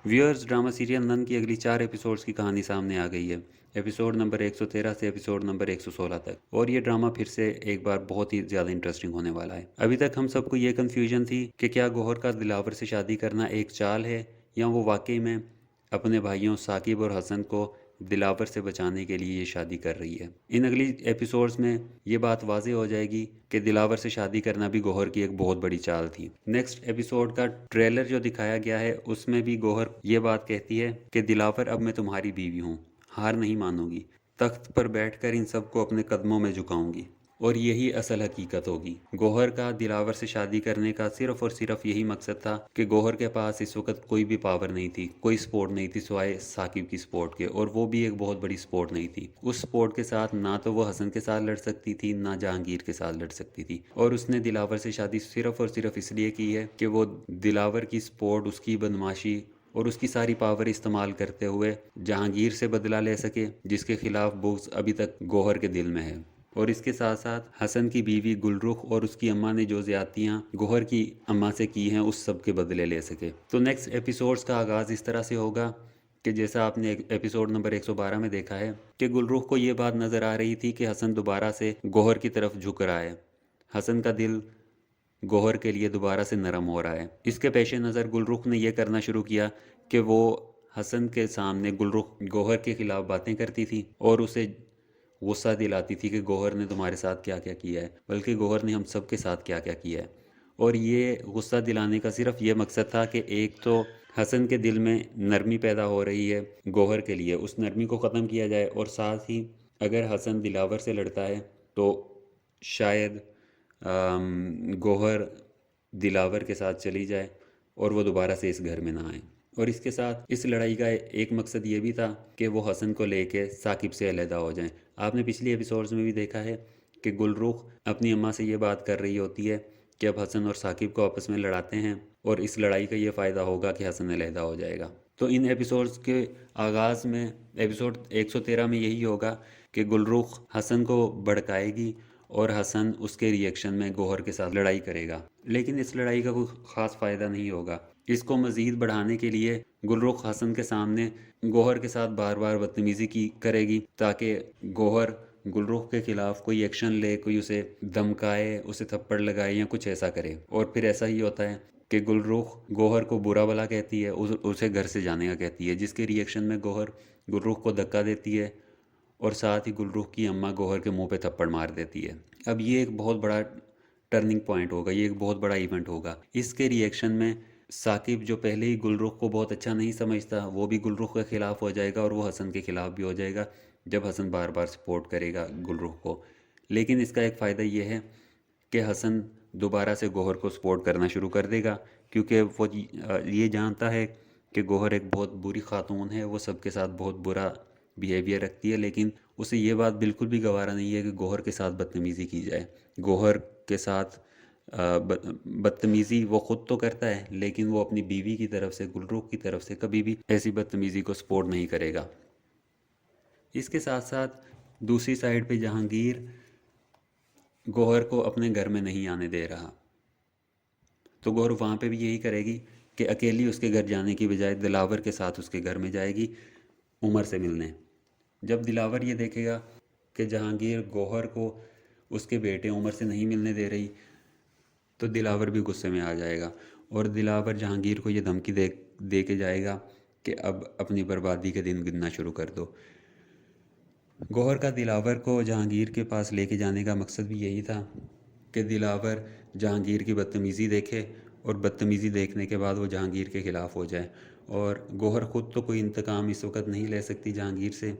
Viewers, drama serial none की अगली 4 episodes की कहानी सामने आ गई है। एपिसोड नंबर 113 से एपिसोड नंबर 116 तक, और ये ड्रामा फिर से एक बार बहुत ही ज़्यादा इंटरेस्टिंग होने वाला है। अभी तक हम सबको ये कन्फ्यूजन थी कि क्या गौहर का दिलावर से शादी करना एक चाल है, या वो वाकई में अपने भाइयों साकिब और हसन को दिलावर से बचाने के लिए ये शादी कर रही है। इन अगली एपिसोड्स में ये बात वाज़ेह हो जाएगी कि दिलावर से शादी करना भी गौहर की एक बहुत बड़ी चाल थी। नेक्स्ट एपिसोड का ट्रेलर जो दिखाया गया है उसमें भी गौहर ये बात कहती है कि दिलावर, अब मैं तुम्हारी बीवी हूँ, हार नहीं मानूंगी, तख्त पर बैठकर इन सबको अपने कदमों में झुकाऊंगी, और यही असल हकीकत होगी। गौहर का दिलावर से शादी करने का सिर्फ और सिर्फ यही मकसद था कि गौहर के पास इस वक्त कोई भी पावर नहीं थी, कोई सपोर्ट नहीं थी सिवाय साकिब की सपोर्ट के, और वो भी एक बहुत बड़ी सपोर्ट नहीं थी। उस सपोर्ट के साथ ना तो वो हसन के साथ लड़ सकती थी, ना जहांगीर के साथ लड़ सकती थी, और उसने दिलावर से शादी सिर्फ और सिर्फ इसलिए की है कि वो दिलावर की सपोर्ट, उसकी बदमाशी और उसकी सारी पावर इस्तेमाल करते हुए जहांगीर से बदला ले सके, जिसके खिलाफ बुग़्ज़ अभी तक गौहर के दिल में है। और इसके साथ साथ हसन की बीवी गुलरुख और उसकी अम्मा ने जो ज़्यादतियाँ गौहर की अम्मा से की हैं उस सब के बदले ले सके। तो नेक्स्ट एपिसोड्स का आगाज़ इस तरह से होगा कि जैसा आपने एपिसोड नंबर 112 में देखा है कि गुलरुख को ये बात नज़र आ रही थी कि हसन दोबारा से गौहर की तरफ झुक रहा है, हसन का दिल गौहर के लिए दोबारा से नरम हो रहा है। इसके पेश नज़र गुलरुख ने यह करना शुरू किया कि वो हसन के सामने गुलरुख गौहर के ख़िलाफ़ बातें करती थी और उसे गुस्सा दिलाती थी कि गौहर ने तुम्हारे साथ क्या क्या किया है, बल्कि गौहर ने हम सब के साथ क्या क्या किया है। और ये गुस्सा दिलाने का सिर्फ ये मकसद था कि एक तो हसन के दिल में नरमी पैदा हो रही है गौहर के लिए, उस नरमी को ख़त्म किया जाए, और साथ ही अगर हसन दिलावर से लड़ता है तो शायद गौहर दिलावर के साथ चली जाए और वो दोबारा से इस घर में ना आए। और इसके साथ इस लड़ाई का एक मकसद ये भी था कि वो हसन को लेके साकिब से अलहदा हो जाएं। आपने पिछली एपिसोड्स में भी देखा है कि गुलरुख अपनी अम्मा से ये बात कर रही होती है कि अब हसन और साकिब को आपस में लड़ाते हैं, और इस लड़ाई का ये फ़ायदा होगा कि हसन अलहदा हो जाएगा। तो इन एपिसोड्स के आगाज़ में एपिसोड 113 में यही होगा कि गुलरुख हसन को भड़काएगी और हसन उसके रिएक्शन में गौहर के साथ लड़ाई करेगा, लेकिन इस लड़ाई का कोई ख़ास फ़ायदा नहीं होगा। इसको मज़ीद बढ़ाने के लिए गुलरुख हसन के सामने गौहर के साथ बार बार बदतमीज़ी की करेगी ताकि गौहर गुलरुख के ख़िलाफ़ कोई एक्शन ले, कोई उसे धमकाए, उसे थप्पड़ लगाए या कुछ ऐसा करे। और फिर ऐसा ही होता है कि गुलरुख गौहर को बुरा भला कहती है, उसे घर से जाने का कहती है, जिसके रिएक्शन में गौहर गुलरुख को धक्का देती है और साथ ही गुलरुख की अम्मा गौहर के मुंह पे थप्पड़ मार देती है। अब ये एक बहुत बड़ा टर्निंग पॉइंट होगा, ये एक बहुत बड़ा इवेंट होगा। इसके रिएक्शन में साकिब, जो पहले ही गुलरुख को बहुत अच्छा नहीं समझता, वो भी गुलरुख के ख़िलाफ़ हो जाएगा और वो हसन के ख़िलाफ़ भी हो जाएगा जब हसन बार बार सपोर्ट करेगा गुलरुख को। लेकिन इसका एक फ़ायदा ये है कि हसन दोबारा से गौहर को सपोर्ट करना शुरू कर देगा, क्योंकि वो ये जानता है कि गौहर एक बहुत बुरी खातून है, वो सबके साथ बहुत बुरा बिहेवियर रखती है, लेकिन उसे ये बात बिल्कुल भी गवारा नहीं है कि गौहर के साथ बदतमीज़ी की जाए। गौहर के साथ बदतमीज़ी वो ख़ुद तो करता है, लेकिन वो अपनी बीवी की तरफ से, गुलरुख की तरफ से कभी भी ऐसी बदतमीज़ी को सपोर्ट नहीं करेगा। इसके साथ साथ दूसरी साइड पे जहांगीर गौहर को अपने घर में नहीं आने दे रहा, तो गौहर वहाँ पे भी यही करेगी कि अकेली उसके घर जाने की बजाय दिलावर के साथ उसके घर में जाएगी उमर से मिलने। जब दिलावर ये देखेगा कि जहांगीर गौहर को उसके बेटे उमर से नहीं मिलने दे रही, तो दिलावर भी गुस्से में आ जाएगा और दिलावर जहांगीर को ये धमकी दे के जाएगा कि अब अपनी बर्बादी के दिन गिनना शुरू कर दो। गौहर का दिलावर को जहांगीर के पास लेके जाने का मकसद भी यही था कि दिलावर जहांगीर की बदतमीज़ी देखे और बदतमीज़ी देखने के बाद वो जहांगीर के ख़िलाफ़ हो जाए। और गौहर ख़ुद तो कोई इंतकाम इस वक्त नहीं ले सकती जहांगीर से,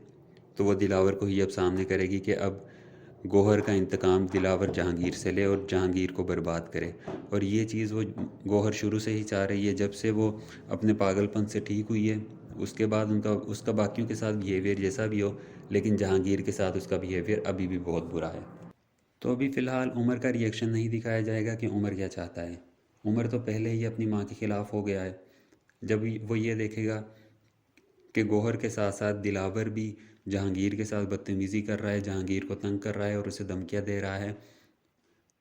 तो वो दिलावर को ही अब सामने करेगी कि अब गौहर का इंतकाम दिलावर जहांगीर से ले और जहांगीर को बर्बाद करे। और ये चीज़ वो गौहर शुरू से ही चाह रही है, जब से वो अपने पागलपन से ठीक हुई है। उसके बाद उसका बाकियों के साथ बिहेवियर जैसा भी हो, लेकिन जहांगीर के साथ उसका बिहेवियर अभी भी बहुत बुरा है। तो अभी फ़िलहाल उमर का रिएक्शन नहीं दिखाया जाएगा कि उमर क्या चाहता है। उमर तो पहले ही अपनी माँ के ख़िलाफ़ हो गया है। जब वो ये देखेगा कि गौहर के साथ साथ दिलावर भी जहांगीर के साथ बदतमीज़ी कर रहा है, जहांगीर को तंग कर रहा है और उसे धमकियाँ दे रहा है,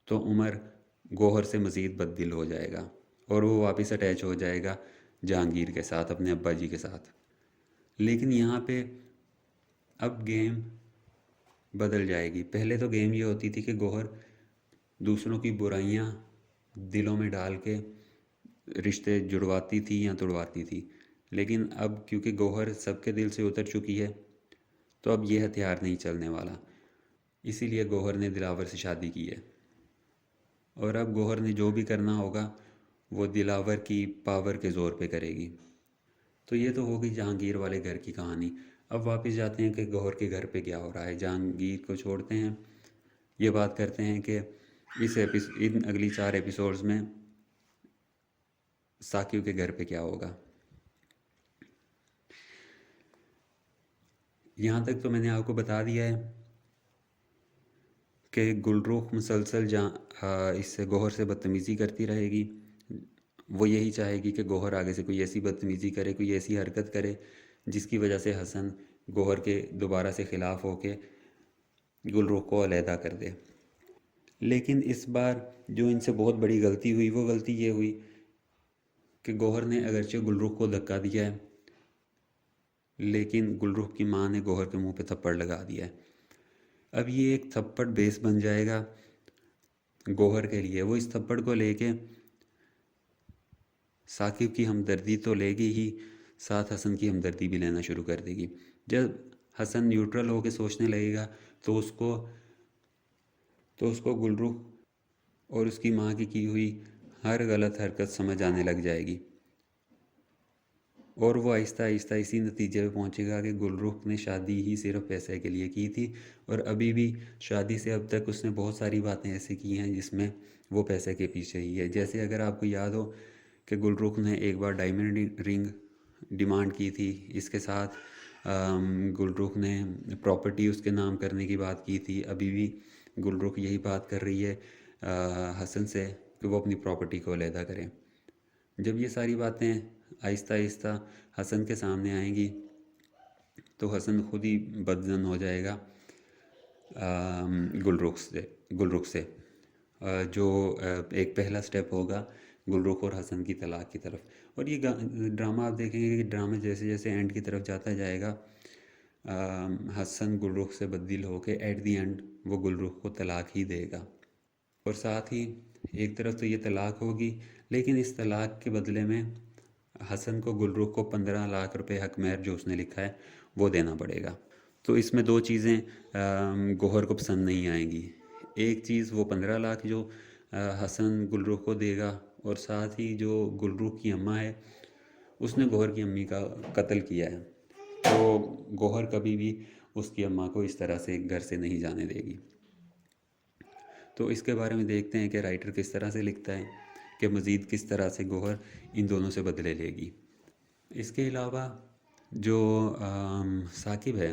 तो उमर गौहर से मज़ीद बददिल हो जाएगा और वो वापस अटैच हो जाएगा जहांगीर के साथ, अपने अब्बा जी के साथ। लेकिन यहाँ पे अब गेम बदल जाएगी। पहले तो गेम ये होती थी कि गौहर दूसरों की बुराइयां दिलों में डाल के रिश्ते जुड़वाती थी या तोड़वाती थी। लेकिन अब क्योंकि गौहर सबके दिल से उतर चुकी है, तो अब ये हथियार नहीं चलने वाला। इसीलिए गौहर ने दिलावर से शादी की है, और अब गौहर ने जो भी करना होगा वो दिलावर की पावर के ज़ोर पे करेगी। तो ये तो हो गई जहांगीर वाले घर की कहानी। अब वापस जाते हैं कि गौहर के घर पे क्या हो रहा है। जहांगीर को छोड़ते हैं, ये बात करते हैं कि इन अगली 4 एपिसोड्स में साकिब के घर पे क्या होगा। यहाँ तक तो मैंने आपको बता दिया है कि गुलरुख मुसलसल जहाँ इससे गौहर से बदतमीज़ी करती रहेगी। वो यही चाहेगी कि गौहर आगे से कोई ऐसी बदतमीज़ी करे, कोई ऐसी हरकत करे जिसकी वजह से हसन गौहर के दोबारा से ख़िलाफ़ होके गुलरुख को अलहदा कर दे। लेकिन इस बार जो इनसे बहुत बड़ी गलती हुई, वो गलती ये हुई कि गौहर ने अगरचे गुलरुख को धक्का दिया है, लेकिन गुलरुख की माँ ने गौहर के मुंह पे थप्पड़ लगा दिया है। अब ये एक थप्पड़ बेस बन जाएगा गौहर के लिए। वो इस थप्पड़ को लेके साकिब की हमदर्दी तो लेगी ही, साथ हसन की हमदर्दी भी लेना शुरू कर देगी। जब हसन न्यूट्रल होकर सोचने लगेगा तो उसको गुलरुख और उसकी माँ की हुई हर गलत हरकत समझ आने लग जाएगी, और वो आहिस्ता आहिस्ता इसी नतीजे पे पहुंचेगा कि गुलरुख ने शादी ही सिर्फ पैसे के लिए की थी, और अभी भी शादी से अब तक उसने बहुत सारी बातें ऐसी की हैं जिसमें वो पैसे के पीछे ही है। जैसे अगर आपको याद हो कि गुलरुख ने एक बार डायमंड रिंग डिमांड की थी, इसके साथ गुलरुख ने प्रॉपर्टी उसके नाम करने की बात की थी। अभी भी गुलरुख यही बात कर रही है हसन से कि वो अपनी प्रॉपर्टी को अलहदा करें। जब ये सारी बातें आहिस्ता आहिस्ता हसन के सामने आएंगी तो हसन खुद ही बदजन हो जाएगा गुलरुख से, जो एक पहला स्टेप होगा गुलरुख और हसन की तलाक की तरफ। और ये ड्रामा आप देखेंगे कि ड्रामा जैसे जैसे एंड की तरफ जाता जाएगा, हसन गुलरुख से बददिल होके एट दी एंड वो गुलरुख को तलाक ही देगा। और साथ ही एक तरफ तो ये तलाक होगी, लेकिन इस तलाक के बदले में हसन को गुलरुख को 15 लाख रुपए हक महर जो उसने लिखा है वो देना पड़ेगा। तो इसमें दो चीज़ें गौहर को पसंद नहीं आएंगी। एक चीज़ वो 15 लाख जो हसन गुलरुख को देगा, और साथ ही जो गुलरुख की अम्मा है उसने गौहर की अम्मी का कत्ल किया है, तो गौहर कभी भी उसकी अम्मा को इस तरह से घर से नहीं जाने देगी। तो इसके बारे में देखते हैं कि राइटर किस तरह से लिखता है कि मज़ीद किस तरह से गौहर इन दोनों से बदले लेगी। इसके अलावा जो साकिब है,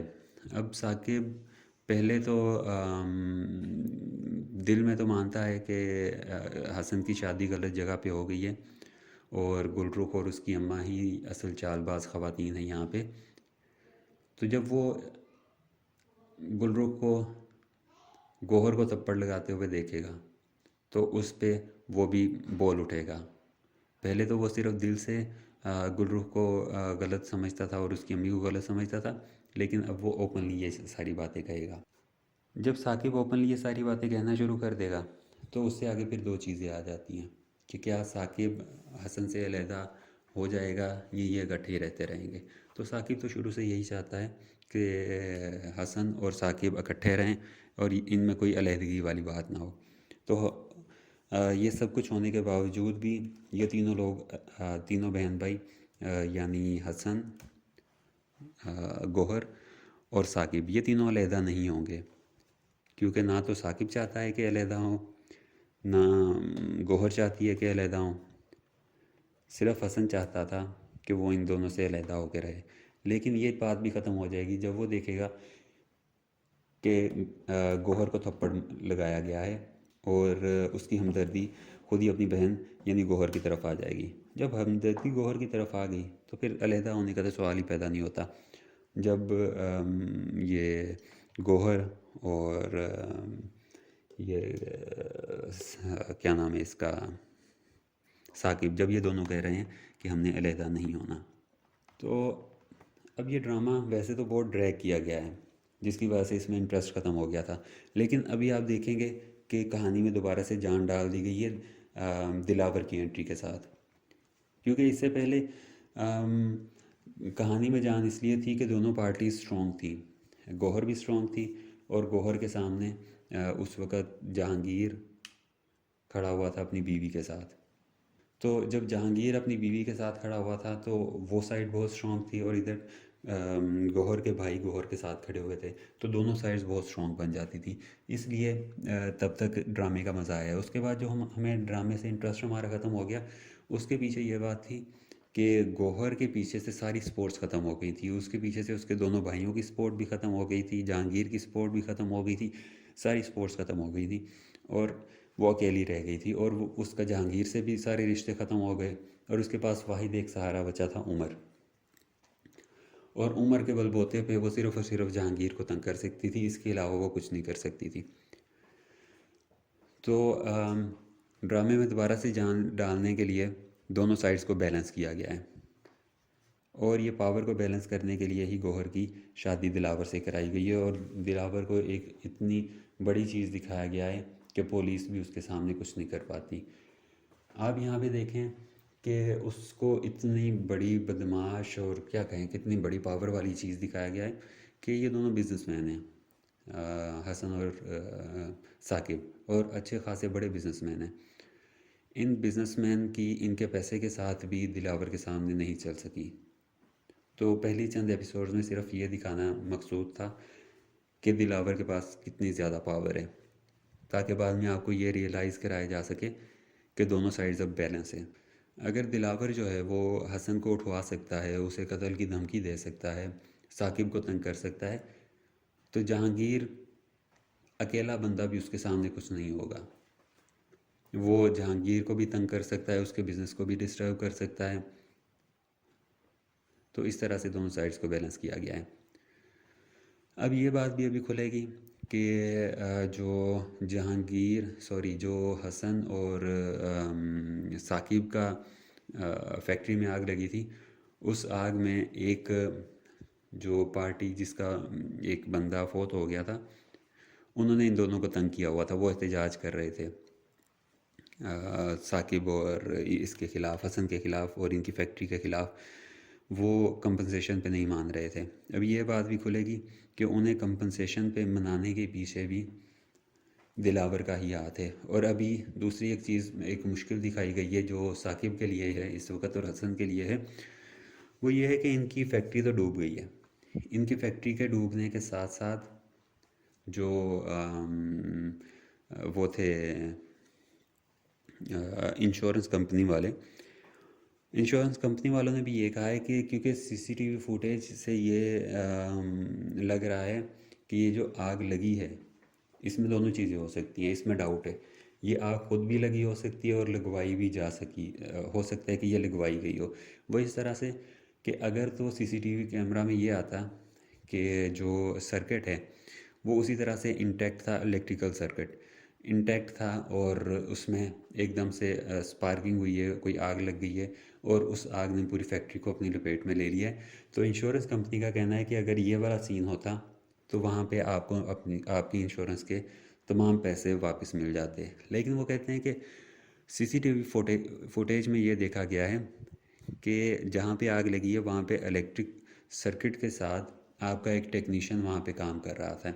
अब साकिब पहले तो दिल में तो मानता है कि हसन की शादी गलत जगह पे हो गई है और गुलरुख और उसकी अम्मा ही असल चालबाज ख़वातीन हैं यहाँ पे। तो जब वो गुलरुख को गौहर को थप्पड़ लगाते हुए देखेगा तो उस पे वो भी बोल उठेगा। पहले तो वो सिर्फ दिल से गुलरुख को गलत समझता था और उसकी अम्मी को गलत समझता था, लेकिन अब वो ओपनली ये सारी बातें कहेगा। जब साकिब ओपनली ये सारी बातें कहना शुरू कर देगा तो उससे आगे फिर दो चीज़ें आ जाती हैं कि क्या साकिब हसन से अलहदा हो जाएगा, ये इकट्ठे रहते रहेंगे। तो साकिब तो शुरू से यही चाहता है कि हसन और साकिब इकट्ठे रहें और इनमें कोई अलहदगी वाली बात ना हो। तो ये सब कुछ होने के बावजूद भी ये तीनों लोग, तीनों बहन भाई, यानी हसन, गौहर और साकिब, ये तीनों अलहदा नहीं होंगे, क्योंकि ना तो साकिब चाहता है कि अलहदा हो, ना गौहर चाहती है कि अलहदा हो। सिर्फ हसन चाहता था कि वो इन दोनों से अलहदा होकर रहे। लेकिन ये बात भी ख़त्म हो जाएगी जब वो देखेगा कि गौहर को थप्पड़ लगाया गया है और उसकी हमदर्दी खुद ही अपनी बहन यानी गौहर की तरफ आ जाएगी। जब हमदर्दी गौहर की तरफ आ गई तो फिर अलहदा होने का तो सवाल ही पैदा नहीं होता। जब ये गौहर और ये क्या नाम है इसका, साकिब, जब ये दोनों कह रहे हैं कि हमने अलहदा नहीं होना। तो अब ये ड्रामा वैसे तो बहुत ड्रैग किया गया है, जिसकी वजह से इसमें इंटरेस्ट ख़त्म हो गया था। लेकिन अभी आप देखेंगे कि कहानी में दोबारा से जान डाल दी गई है दिलावर की एंट्री के साथ। क्योंकि इससे पहले कहानी में जान इसलिए थी कि दोनों पार्टी स्ट्रॉन्ग थी, गौहर भी स्ट्रॉन्ग थी और गौहर के सामने उस वक़्त जहांगीर खड़ा हुआ था अपनी बीवी के साथ। तो जब जहांगीर अपनी बीवी के साथ खड़ा हुआ था तो वो साइड बहुत स्ट्रॉन्ग थी और इधर गौहर के भाई गौहर के साथ खड़े हुए थे, तो दोनों साइड्स बहुत स्ट्रॉन्ग बन जाती थी। इसलिए तब तक ड्रामे का मज़ा आया। उसके बाद जो हमें ड्रामे से इंटरेस्ट हमारा ख़त्म हो गया, उसके पीछे ये बात थी कि गौहर के पीछे से सारी स्पोर्ट्स ख़त्म हो गई थी, उसके पीछे से उसके दोनों भाइयों की सपोर्ट भी ख़त्म हो गई थी, जहांगीर की सपोर्ट भी ख़त्म हो गई थी, सारी स्पोर्ट्स ख़त्म हो गई थी और वो अकेली रह गई थी। और वो उसका जहांगीर से भी सारे रिश्ते ख़त्म हो गए और उसके पास वाहिद एक सहारा बचा था, उमर। और उमर के बलबूते पे वो सिर्फ़ और सिर्फ जहांगीर को तंग कर सकती थी, इसके अलावा वो कुछ नहीं कर सकती थी। तो ड्रामे में दोबारा से जान डालने के लिए दोनों साइड्स को बैलेंस किया गया है और ये पावर को बैलेंस करने के लिए ही गौहर की शादी दिलावर से कराई गई है और दिलावर को एक इतनी बड़ी चीज़ दिखाया गया है कि पुलिस भी उसके सामने कुछ नहीं कर पाती। आप यहाँ पे देखें कि उसको इतनी बड़ी बदमाश और क्या कहें कितनी बड़ी पावर वाली चीज़ दिखाया गया है कि ये दोनों बिजनेसमैन हैं, हसन और साकिब, और अच्छे खासे बड़े बिजनेसमैन हैं। इन बिजनेसमैन की इनके पैसे के साथ भी दिलावर के सामने नहीं चल सकी। तो पहली चंद एपिसोड्स में सिर्फ ये दिखाना मकसूद था कि दिलावर के पास कितनी ज़्यादा पावर है, ताकि बाद में आपको ये रियलाइज़ कराया जा सके कि दोनों साइड्स अब बैलेंस है। अगर दिलावर जो है वो हसन को उठवा सकता है, उसे कत्ल की धमकी दे सकता है, साकिब को तंग कर सकता है, तो जहांगीर अकेला बंदा भी उसके सामने कुछ नहीं होगा। वो जहांगीर को भी तंग कर सकता है, उसके बिज़नेस को भी डिस्टर्ब कर सकता है। तो इस तरह से दोनों साइड्स को बैलेंस किया गया है। अब ये बात भी अभी खुलेगी कि जो हसन और साकिब का फैक्ट्री में आग लगी थी, उस आग में एक जो पार्टी जिसका एक बंदा फौत हो गया था, उन्होंने इन दोनों को तंग किया हुआ था। वो एहतजाज कर रहे थे साकिब और इसके ख़िलाफ़, हसन के ख़िलाफ़ और इनकी फैक्ट्री के ख़िलाफ़। वो कंपनसेशन पे नहीं मान रहे थे। अब ये बात भी खुलेगी कि उन्हें कंपनसेशन पे मनाने के पीछे भी दिलावर का ही हाथ है। और अभी दूसरी एक चीज़, एक मुश्किल दिखाई गई है जो साकिब के लिए है इस वक्त और हसन के लिए है, वो ये है कि इनकी फैक्ट्री तो डूब गई है। इनकी फैक्ट्री के डूबने के साथ साथ जो वो थे इंश्योरेंस कंपनी वालों ने भी ये कहा है कि क्योंकि सीसीटीवी फुटेज से ये लग रहा है कि ये जो आग लगी है इसमें दोनों चीज़ें हो सकती हैं, इसमें डाउट है। ये आग खुद भी लगी हो सकती है और लगवाई भी जा सकी, हो सकता है कि ये लगवाई गई हो। वो इस तरह से कि अगर तो सीसीटीवी कैमरा में ये आता कि जो सर्किट है वो उसी तरह से इंटैक्ट था, इलेक्ट्रिकल सर्किट इंटैक्ट था और उसमें एकदम से स्पार्किंग हुई है, कोई आग लग गई है और उस आग ने पूरी फैक्ट्री को अपनी लपेट में ले लिया है, तो इंश्योरेंस कंपनी का कहना है कि अगर ये वाला सीन होता तो वहाँ पे आपको आपकी इंश्योरेंस के तमाम पैसे वापस मिल जाते। लेकिन वो कहते हैं कि सीसीटीवी फुटेज में ये देखा गया है कि जहाँ पे आग लगी है वहाँ पे इलेक्ट्रिक सर्किट के साथ आपका एक टेक्नीशियन वहाँ पे काम कर रहा था।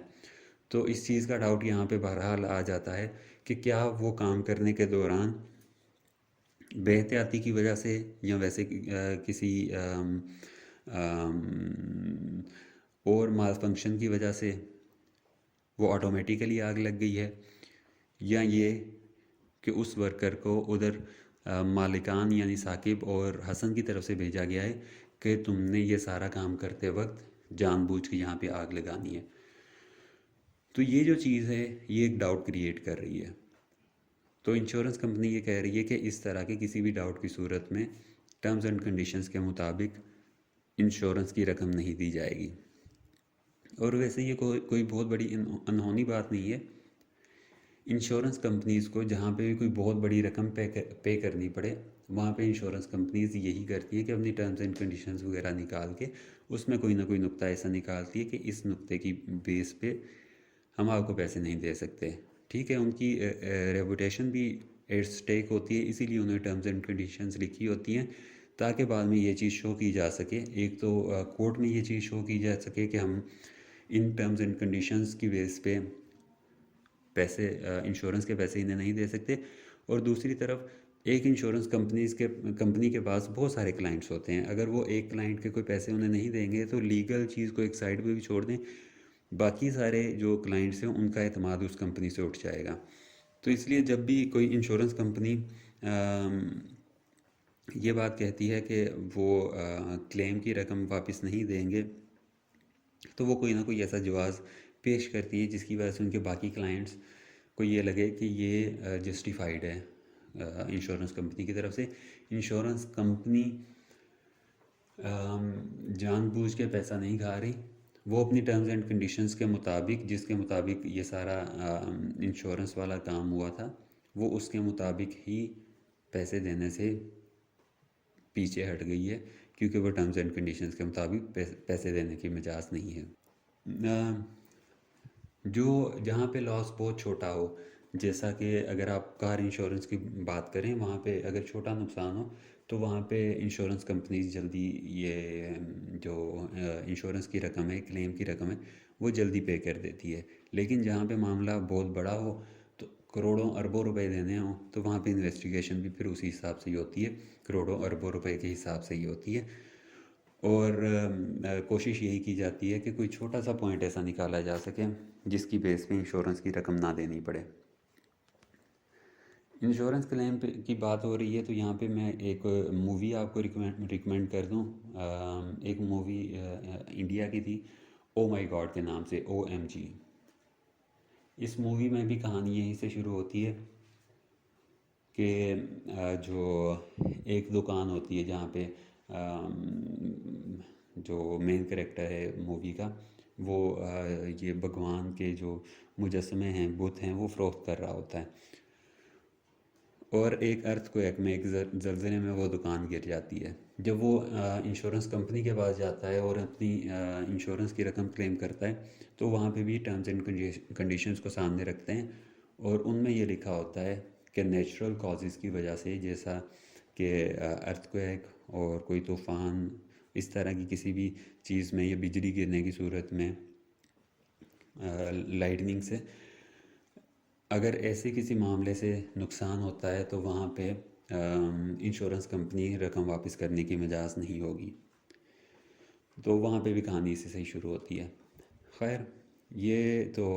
तो इस चीज़ का डाउट यहाँ पे बहरहाल आ जाता है कि क्या वो काम करने के दौरान बेहतियाती की वजह से या वैसे किसी और माल फंक्शन की वजह से वो ऑटोमेटिकली आग लग गई है, या ये कि उस वर्कर को उधर मालिकान यानी साकिब और हसन की तरफ से भेजा गया है कि तुमने ये सारा काम करते वक्त जानबूझ के यहाँ पे आग लगानी है। तो ये जो चीज़ है ये एक डाउट क्रिएट कर रही है। तो इंश्योरेंस कंपनी ये कह रही है कि इस तरह के किसी भी डाउट की सूरत में टर्म्स एंड कंडीशंस के मुताबिक इंश्योरेंस की रकम नहीं दी जाएगी। और वैसे ये कोई बहुत बड़ी अनहोनी बात नहीं है। इंश्योरेंस कंपनीज़ को जहाँ पे भी कोई बहुत बड़ी रकम पे करनी पड़े, वहाँ पे इंश्योरेंस कंपनीज़ यही करती हैं कि अपनी टर्म्स एंड कंडीशंस वगैरह निकाल के उसमें कोई ना कोई नुक्ता ऐसा निकालती है कि इस नुक्ते की बेस पे हम आपको पैसे नहीं दे सकते। ठीक है, उनकी रेपुटेशन भी एट स्टेक होती है, इसीलिए उन्होंने टर्म्स एंड कंडीशंस लिखी होती हैं ताकि बाद में ये चीज़ शो की जा सके। एक तो कोर्ट में ये चीज़ शो की जा सके कि हम इन टर्म्स एंड कंडीशंस की बेस पे पैसे इंश्योरेंस के पैसे इन्हें नहीं दे सकते। और दूसरी तरफ एक इंश्योरेंस कंपनी के पास बहुत सारे क्लाइंट्स होते हैं, अगर वो एक क्लाइंट के कोई पैसे उन्हें नहीं देंगे तो लीगल चीज़ को एक साइड पे भी छोड़ दें, बाकी सारे जो क्लाइंट्स हैं उनका एतमाद उस कंपनी से उठ जाएगा। तो इसलिए जब भी कोई इंश्योरेंस कंपनी ये बात कहती है कि वो क्लेम की रकम वापस नहीं देंगे, तो वो कोई ना कोई ऐसा जवाब पेश करती है जिसकी वजह से उनके बाकी क्लाइंट्स को ये लगे कि ये जस्टिफाइड है इंश्योरेंस कंपनी की तरफ से। इंश्योरेंस कंपनी जानबूझ के पैसा नहीं खा रही, वो अपनी टर्म्स एंड कंडीशंस के मुताबिक, जिसके मुताबिक ये सारा इंश्योरेंस वाला काम हुआ था, वो उसके मुताबिक ही पैसे देने से पीछे हट गई है, क्योंकि वो टर्म्स एंड कंडीशंस के मुताबिक पैसे देने की मिजाज नहीं है। जो जहाँ पे लॉस बहुत छोटा हो, जैसा कि अगर आप कार इंश्योरेंस की बात करें, वहाँ पे अगर छोटा नुकसान हो तो वहाँ पे इंश्योरेंस कंपनीज जल्दी ये जो इंश्योरेंस की रकम है, क्लेम की रकम है, वो जल्दी पे कर देती है। लेकिन जहाँ पे मामला बहुत बड़ा हो, तो करोड़ों अरबों रुपए देने हों, तो वहाँ पे इन्वेस्टिगेशन भी फिर उसी हिसाब से ही होती है, करोड़ों अरबों रुपए के हिसाब से ही होती है। और कोशिश यही की जाती है कि कोई छोटा सा पॉइंट ऐसा निकाला जा सके जिसकी बेस पे इंश्योरेंस की रकम ना देनी पड़े। इंश्योरेंस क्लेम की बात हो रही है तो यहाँ पे मैं एक मूवी आपको रिकमेंड कर दूँ। एक मूवी इंडिया की थी, ओ माई गॉड के नाम से, OMG। इस मूवी में भी कहानी यहीं से शुरू होती है कि जो एक दुकान होती है जहाँ पे जो मेन कैरेक्टर है मूवी का, वो ये भगवान के जो मुजस्समे हैं, बुत हैं, वो फ़रोख्त कर रहा होता है। और एक अर्थक्वेक में, एक ज़लज़ले में वो दुकान गिर जाती है। जब वो इंश्योरेंस कंपनी के पास जाता है और अपनी इंश्योरेंस की रकम क्लेम करता है, तो वहाँ पे भी टर्म्स एंड कंडीशंस को सामने रखते हैं और उनमें ये लिखा होता है कि नेचुरल कॉजेज़ की वजह से, जैसा कि अर्थक्वेक और कोई तूफ़ान, इस तरह की किसी भी चीज़ में, या बिजली गिरने की सूरत में, लाइटनिंग से, अगर ऐसे किसी मामले से नुकसान होता है तो वहाँ पे इंश्योरेंस कंपनी रकम वापस करने की मिजाज नहीं होगी। तो वहाँ पे भी कहानी इसी से ही शुरू होती है। खैर, ये तो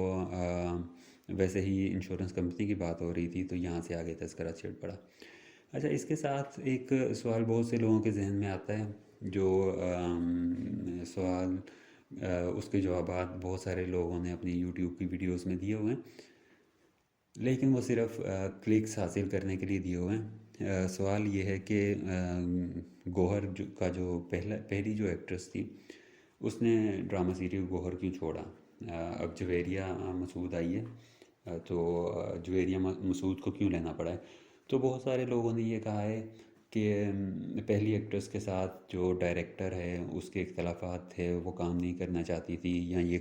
वैसे ही इंश्योरेंस कंपनी की बात हो रही थी, तो यहाँ से आगे तज़किरा छिड़ पड़ा। अच्छा, इसके साथ एक सवाल बहुत से लोगों के जहन में आता है, जो सवाल उसके जवाबात बहुत सारे लोगों ने अपनी यूट्यूब की वीडियोस में दिए हुए हैं, लेकिन वो सिर्फ क्लिक्स हासिल करने के लिए दिए हुए हैं। सवाल ये है कि गौहर का जो पहली जो एक्ट्रेस थी, उसने ड्रामा सीरियल गौहर क्यों छोड़ा। अब जवेरिया मसूद आई है, तो जवेरिया मसूद को क्यों लेना पड़ा है। तो बहुत सारे लोगों ने ये कहा है कि पहली एक्ट्रेस के साथ जो डायरेक्टर है उसके इख्तलाफात थे, वो काम नहीं करना चाहती थी, या ये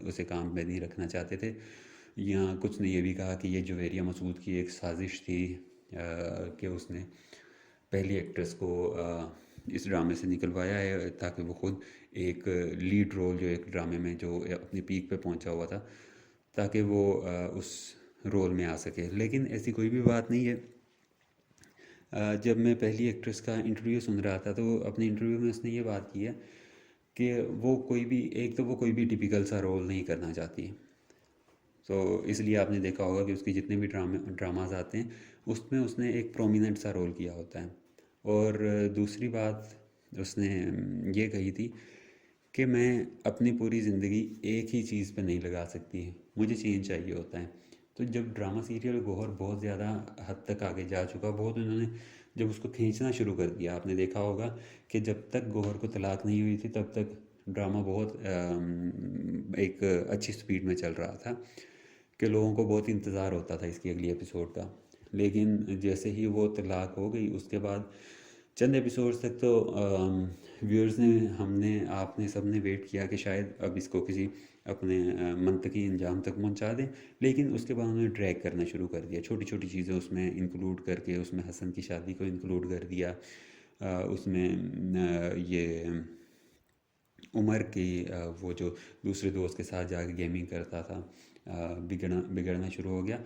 उसे काम में नहीं रखना चाहते थे। या कुछ ने ये भी कहा कि ये जवेरिया मसूद की एक साजिश थी कि उसने पहली एक्ट्रेस को इस ड्रामे से निकलवाया है ताकि वो खुद एक लीड रोल, जो एक ड्रामे में जो अपनी पीक पे पहुंचा हुआ था, ताकि वो उस रोल में आ सके। लेकिन ऐसी कोई भी बात नहीं है। जब मैं पहली एक्ट्रेस का इंटरव्यू सुन रहा था, तो अपने इंटरव्यू में उसने ये बात की है कि वो कोई भी टिपिकल सा रोल नहीं करना चाहती। तो इसलिए आपने देखा होगा कि उसके जितने भी ड्रामाज आते हैं, उसमें उसने एक प्रोमिनेंट सा रोल किया होता है। और दूसरी बात उसने ये कही थी कि मैं अपनी पूरी ज़िंदगी एक ही चीज़ पे नहीं लगा सकती, मुझे चेंज चाहिए होता है। तो जब ड्रामा सीरियल गौहर बहुत ज़्यादा हद तक आगे जा चुका, बहुत उन्होंने जब उसको खींचना शुरू कर दिया, आपने देखा होगा कि जब तक गौहर को तलाक नहीं हुई थी तब तक ड्रामा बहुत एक अच्छी स्पीड में चल रहा था। कि लोगों को बहुत इंतज़ार होता था इसकी अगली एपिसोड का। लेकिन जैसे ही वो तलाक हो गई उसके बाद चंद एपिसोड्स तक तो व्यूअर्स ने, हमने, आपने, सब ने वेट किया कि शायद अब इसको किसी अपने मंतकी अंजाम तक पहुंचा दें। लेकिन उसके बाद उन्होंने ड्रैग करना शुरू कर दिया, छोटी छोटी चीज़ें उसमें इंक्लूड करके, उसमें हसन की शादी को इंक्लूड कर दिया, उसमें ये उमर की वो जो दूसरे दोस्त के साथ जाके गेमिंग करता था, बिगड़ना शुरू हो गया।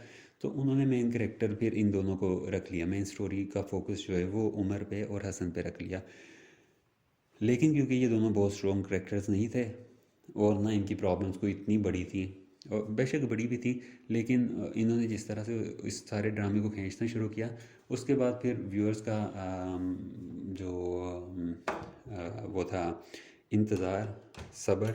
तो उन्होंने मेन करेक्टर फिर इन दोनों को रख लिया, मेन स्टोरी का फोकस जो है वो उमर पे और हसन पे रख लिया। लेकिन क्योंकि ये दोनों बहुत स्ट्रॉन्ग करेक्टर्स नहीं थे और ना इनकी प्रॉब्लम्स कोई इतनी बड़ी थी, और बेशक बड़ी भी थी, लेकिन इन्होंने जिस तरह से इस सारे ड्रामे को खींचना शुरू किया, उसके बाद फिर व्यूअर्स का जो वो था इंतज़ार, सब्र,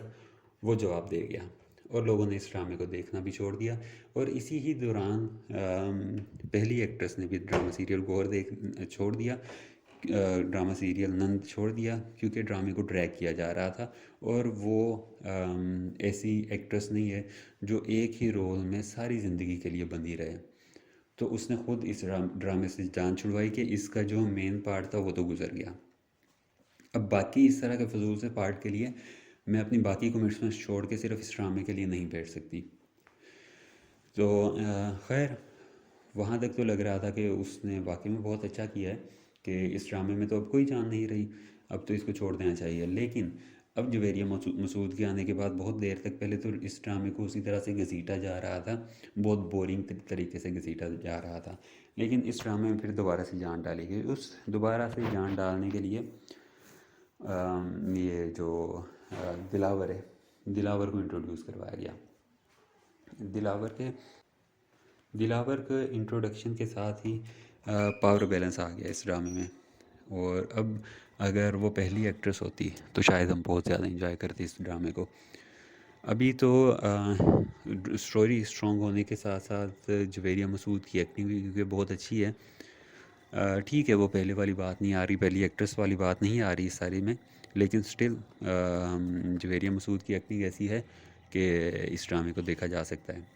वो जवाब दे गया और लोगों ने इस ड्रामे को देखना भी छोड़ दिया। और इसी ही दौरान पहली एक्ट्रेस ने भी ड्रामा सीरियल गौहर देख छोड़ दिया, ड्रामा सीरियल नंद छोड़ दिया, क्योंकि ड्रामे को ड्रैग किया जा रहा था। और वो ऐसी एक्ट्रेस नहीं है जो एक ही रोल में सारी ज़िंदगी के लिए बंधी रहे। तो उसने ख़ुद इस ड्रामे से जान छुड़वाई कि इसका जो मेन पार्ट था वो तो गुजर गया। अब बाकी इस तरह के फजूल से पार्ट के लिए मैं अपनी बाकी कमिटमेंट्स छोड़ के सिर्फ इस ड्रामे के लिए नहीं बैठ सकती। तो खैर, वहाँ तक तो लग रहा था कि उसने वाकई में बहुत अच्छा किया है कि इस ड्रामे में तो अब कोई जान नहीं रही, अब तो इसको छोड़ देना चाहिए। लेकिन अब जवेरिया मसूद के आने के बाद बहुत देर तक पहले तो इस ड्रामे को उसी तरह से घसीटा जा रहा था, बहुत बोरिंग तरीके से घसीटा जा रहा था। लेकिन इस ड्रामे में फिर दोबारा से जान डाली गई। उस दोबारा से जान डालने के लिए ये जो दिलावर है, दिलावर को इंट्रोड्यूस करवाया गया। दिलावर के इंट्रोडक्शन के साथ ही पावर बैलेंस आ गया इस ड्रामे में। और अब अगर वो पहली एक्ट्रेस होती तो शायद हम बहुत ज़्यादा इंजॉय करते इस ड्रामे को। अभी तो स्टोरी स्ट्रॉन्ग होने के साथ साथ जवेरिया मसूद की एक्टिंग भी क्योंकि बहुत अच्छी है। ठीक है, वो पहले वाली बात नहीं आ रही, पहली एक्ट्रेस वाली बात नहीं आ रही इस सारी में, लेकिन स्टिल जवेरिया मसूद की एक्टिंग ऐसी है कि इस ड्रामे को देखा जा सकता है।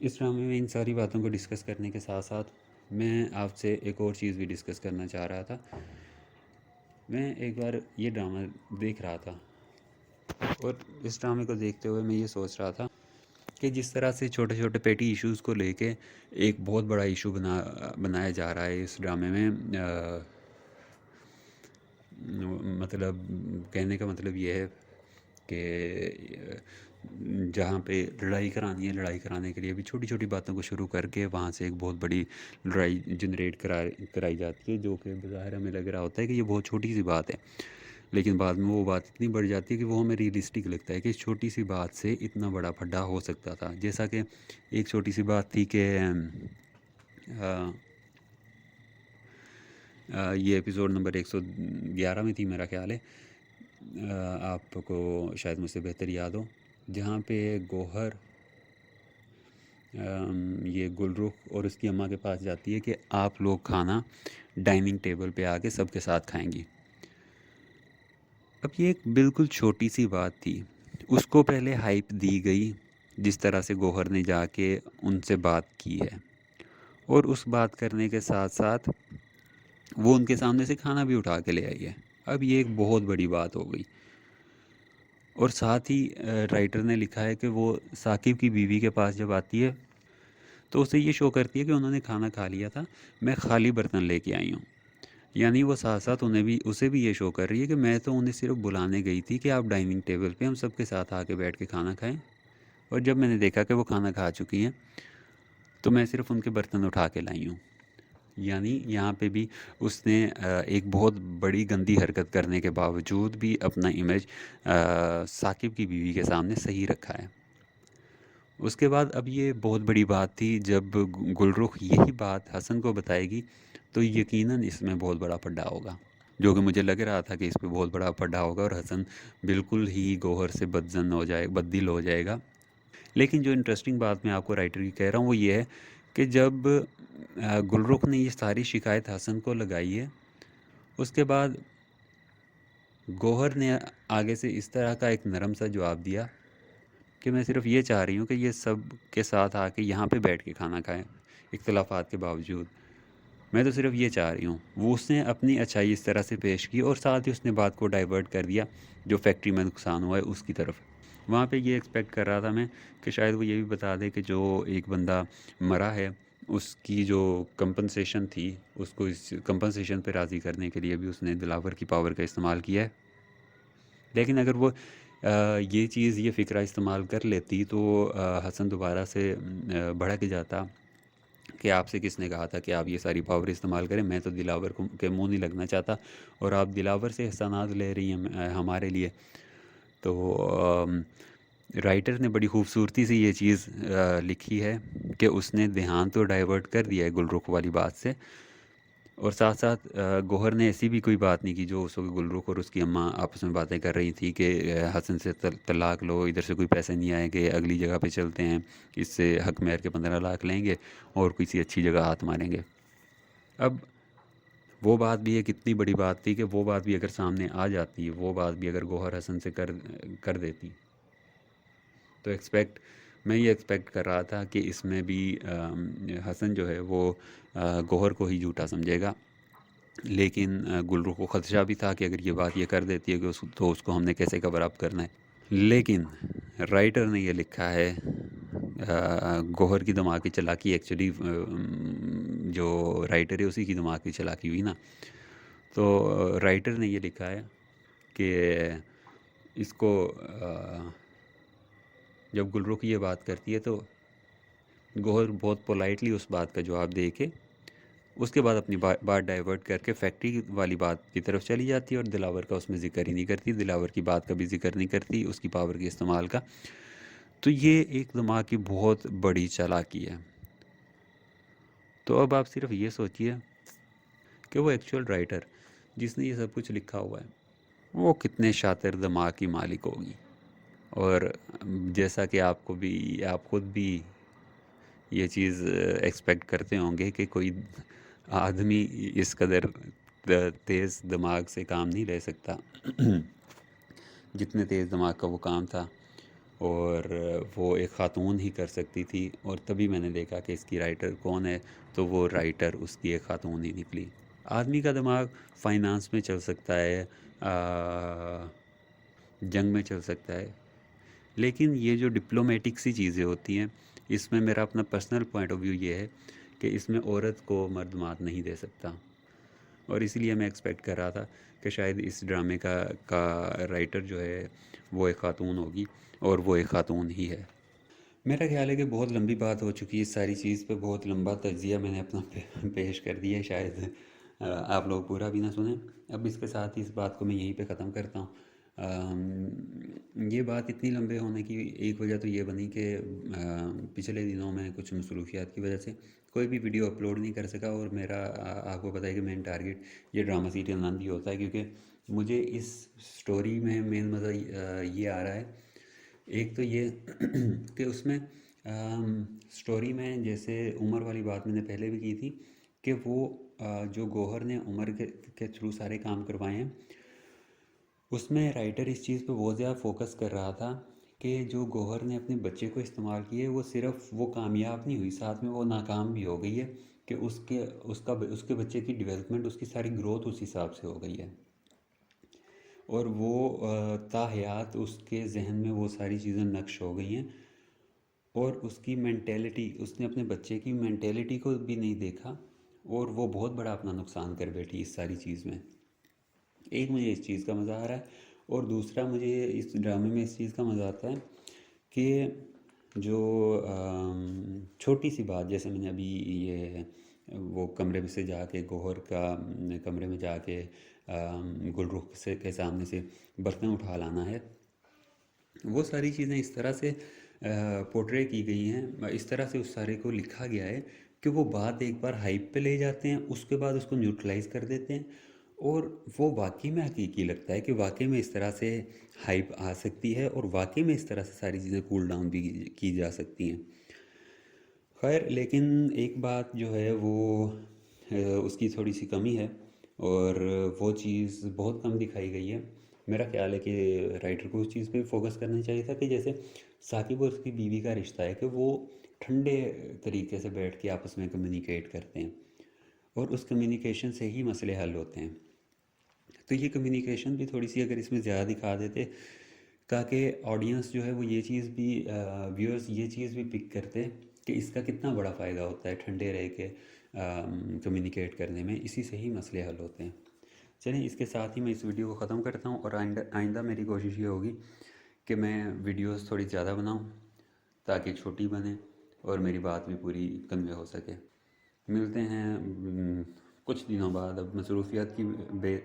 इस ड्रामे में इन सारी बातों को डिस्कस करने के साथ साथ मैं आपसे एक और चीज़ भी डिस्कस करना चाह रहा था। मैं एक बार ये ड्रामा देख रहा था और इस ड्रामे को देखते हुए मैं ये सोच रहा था कि जिस तरह से छोटे छोटे पेटी इश्यूज़ को लेके एक बहुत बड़ा इशू बनाया जा रहा है इस ड्रामे में, मतलब कहने का मतलब ये है कि जहाँ पे लड़ाई करानी है, लड़ाई कराने के लिए भी छोटी छोटी बातों को शुरू करके वहाँ से एक बहुत बड़ी लड़ाई जनरेट कराई जाती है, जो कि बज़ाहिर हमें लग रहा होता है कि ये बहुत छोटी सी बात है, लेकिन बाद में वो बात इतनी बढ़ जाती है कि वो हमें रियलिस्टिक लगता है कि इस छोटी सी बात से इतना बड़ा फड्डा हो सकता था। जैसा कि एक छोटी सी बात थी कि ये एपिसोड नंबर 111 में थी मेरा ख्याल है, आपको शायद मुझसे बेहतर याद हो, जहाँ पे गौहर ये गुलरुख और उसकी अम्मा के पास जाती है कि आप लोग खाना डाइनिंग टेबल पे आके सबके साथ खाएंगी। अब ये एक बिल्कुल छोटी सी बात थी, उसको पहले हाइप दी गई जिस तरह से गौहर ने जाके उनसे बात की है, और उस बात करने के साथ साथ वो उनके सामने से खाना भी उठा के ले आई है। अब ये एक बहुत बड़ी बात हो गई। और साथ ही राइटर ने लिखा है कि वो साकिब की बीवी के पास जब आती है तो उसे ये शो करती है कि उन्होंने खाना खा लिया था, मैं खाली बर्तन लेके आई हूँ। यानी वो साथ साथ उसे भी ये शो कर रही है कि मैं तो उन्हें सिर्फ बुलाने गई थी कि आप डाइनिंग टेबल पे हम सबके साथ आके बैठ के खाना खाएं, और जब मैंने देखा कि वो खाना खा चुकी हैं तो मैं सिर्फ उनके बर्तन उठा के लाई हूँ। यानी यहाँ पे भी उसने एक बहुत बड़ी गंदी हरकत करने के बावजूद भी अपना इमेज साकिब की बीवी के सामने सही रखा है। उसके बाद अब ये बहुत बड़ी बात थी, जब गुलरुख यही बात हसन को बताएगी तो यकीनन इसमें बहुत बड़ा फड्डा होगा, जो कि मुझे लग रहा था कि इस पर बहुत बड़ा फड्डा होगा और हसन बिल्कुल ही गौहर से बददिल हो जाएगा। लेकिन जो इंटरेस्टिंग बात मैं आपको राइटर की कह रहा हूँ वो ये है कि जब गुलरुख ने ये सारी शिकायत हसन को लगाई है, उसके बाद गौहर ने आगे से इस तरह का एक नरम सा जवाब दिया कि मैं सिर्फ ये चाह रही हूँ कि ये सब के साथ आके यहाँ पे बैठ के खाना खाएं, इख्तलाफात के बावजूद। मैं तो सिर्फ ये चाह रही हूँ। वो उसने अपनी अच्छाई इस तरह से पेश की और साथ ही उसने बात को डाइवर्ट कर दिया जो फैक्ट्री में नुकसान हुआ है उसकी तरफ। वहाँ पे ये एक्सपेक्ट कर रहा था मैं कि शायद वो ये भी बता दे कि जो एक बंदा मरा है उसकी जो कंपनसेशन थी, उसको इस कंपनसेशन पे राज़ी करने के लिए भी उसने दिलावर की पावर का इस्तेमाल किया है। लेकिन अगर वो ये चीज़, ये फ़िक्रा इस्तेमाल कर लेती तो हसन दोबारा से भड़क जाता कि आपसे किसने कहा था कि आप ये सारी पावर इस्तेमाल करें, मैं तो दिलावर को के मुंह नहीं लगना चाहता और आप दिलावर से एहसानात ले रही हैं हमारे लिए। तो राइटर ने बड़ी खूबसूरती से ये चीज़ लिखी है कि उसने ध्यान तो डाइवर्ट कर दिया है गुलरुख वाली बात से, और साथ साथ गौहर ने ऐसी भी कोई बात नहीं की जो उस वक्त गुलरुख और उसकी अम्मा आपस में बातें कर रही थी कि हसन से तलाक लो, इधर से कोई पैसे नहीं आएंगे, अगली जगह पे चलते हैं, इससे हक महर के 15 लाख लेंगे और किसी अच्छी जगह हाथ मारेंगे। अब वो बात भी एक इतनी बड़ी बात थी कि वो बात भी अगर सामने आ जाती, वो बात भी अगर गौहर हसन से कर देती, तो मैं ये एक्सपेक्ट कर रहा था कि इसमें भी हसन जो है वो गौहर को ही झूठा समझेगा। लेकिन गुलरू को ख़दशा भी था कि अगर ये बात ये कर देती है कि तो उसको हमने कैसे कवर अप करना है। लेकिन राइटर ने ये लिखा है, गौहर की दिमाग की चालाकी एक्चुअली जो राइटर है उसी की दिमाग की चालाकी हुई ना। तो राइटर ने ये लिखा है कि इसको जब गुलरुख ये बात करती है तो गौहर बहुत पोलाइटली उस बात का जवाब दे के उसके बाद अपनी बात डाइवर्ट करके फैक्ट्री वाली बात की तरफ चली जाती है और दिलावर का उसमें ज़िक्र ही नहीं करती, दिलावर की बात का भी ज़िक्र नहीं करती, उसकी पावर के इस्तेमाल का। तो ये एक दिमाग की बहुत बड़ी चालाकी है। तो अब आप सिर्फ ये सोचिए कि वो एक्चुअल राइटर जिसने ये सब कुछ लिखा हुआ है वो कितने शातिर दिमाग की मालिक होगी। और जैसा कि आप खुद भी ये चीज़ एक्सपेक्ट करते होंगे कि कोई आदमी इस कदर तेज़ दिमाग से काम नहीं ले सकता जितने तेज़ दिमाग का वो काम था, और वो एक ख़ातून ही कर सकती थी। और तभी मैंने देखा कि इसकी राइटर कौन है, तो वो राइटर उसकी एक ख़ातून ही निकली। आदमी का दिमाग फाइनेंस में चल सकता है, जंग में चल सकता है, लेकिन ये जो डिप्लोमेटिक सी चीज़ें होती हैं, इसमें मेरा अपना पर्सनल पॉइंट ऑफ व्यू ये है कि इसमें औरत को मर्द मात नहीं दे सकता। और इसीलिए मैं एक्सपेक्ट कर रहा था कि शायद इस ड्रामे का राइटर जो है वो एक ख़ातून होगी, और वो एक ख़ातून ही है। मेरा ख्याल है कि बहुत लंबी बात हो चुकी है इस सारी चीज़ पे, बहुत लंबा तज्ज़िया मैंने अपना पेश कर दिया है। शायद आप लोग पूरा भी ना सुने। अब इसके साथ ही इस बात को मैं यहीं पे ख़त्म करता हूँ। ये बात इतनी लंबे होने की एक वजह तो ये बनी कि पिछले दिनों में कुछ मसरूफियात की वजह से कोई भी वीडियो अपलोड नहीं कर सका, और मेरा आपको पता है कि मेन टारगेट ये ड्रामा सीरियल नंद ही होता है, क्योंकि मुझे इस स्टोरी में मेन मज़ा ये आ रहा है। एक तो ये कि उसमें स्टोरी में जैसे उमर वाली बात मैंने पहले भी की थी कि वो जो गौहर ने उमर के थ्रू सारे काम करवाए हैं, उसमें राइटर इस चीज़ पे बहुत ज़्यादा फोकस कर रहा था कि जो गौहर ने अपने बच्चे को इस्तेमाल किए वो सिर्फ वो कामयाब नहीं हुई, साथ में वो नाकाम भी हो गई है कि उसके बच्चे की डेवलपमेंट, उसकी सारी ग्रोथ उस हिसाब से हो गई है। और वो ताहयात उसके जहन में वो सारी चीज़ें नक्श हो गई हैं, और उसकी मेंटेलिटी, उसने अपने बच्चे की मेंटेलिटी को भी नहीं देखा, और वो बहुत बड़ा अपना नुकसान कर बैठी इस सारी चीज़ में। एक मुझे इस चीज़ का मज़ा आ रहा है, और दूसरा मुझे इस ड्रामे में इस चीज़ का मज़ा आता है कि जो छोटी सी बात, जैसे मैंने अभी ये वो कमरे में से जाके गौहर का कमरे में जाके गुलरुख से के सामने से बर्तन उठा लाना है, वो सारी चीज़ें इस तरह से पोर्ट्रे की गई हैं, इस तरह से उस सारे को लिखा गया है कि वो बात एक बार हाइप पे ले जाते हैं, उसके बाद उसको न्यूट्रलाइज कर देते हैं, और वो वाकई में हकीकी लगता है कि वाकई में इस तरह से हाइप आ सकती है, और वाकई में इस तरह से सारी चीज़ें कूल डाउन भी की जा सकती हैं। खैर, लेकिन एक बात जो है वो उसकी थोड़ी सी कमी है, और वो चीज़ बहुत कम दिखाई गई है। मेरा ख्याल है कि राइटर को उस चीज़ पे फोकस करना चाहिए था कि जैसे साकिब और उसकी बीवी का रिश्ता है कि वो ठंडे तरीके से बैठ के आपस में कम्युनिकेट करते हैं और उस कम्युनिकेशन से ही मसले हल होते हैं। तो ये कम्युनिकेशन भी थोड़ी सी अगर इसमें ज़्यादा दिखा देते ताकि ऑडियंस जो है वो ये चीज़ भी व्यूअर्स ये चीज़ भी पिक करते कि इसका कितना बड़ा फ़ायदा होता है ठंडे रह के कम्युनिकेट करने में, इसी से ही मसले हल होते हैं। चलिए इसके साथ ही मैं इस वीडियो को ख़त्म करता हूँ और आइंदा आइंदा मेरी कोशिश ये होगी कि मैं वीडियोस थोड़ी ज़्यादा बनाऊँ ताकि छोटी बने और मेरी बात भी पूरी कन्वे हो सके। मिलते हैं कुछ दिनों बाद, अब मसरूफियात की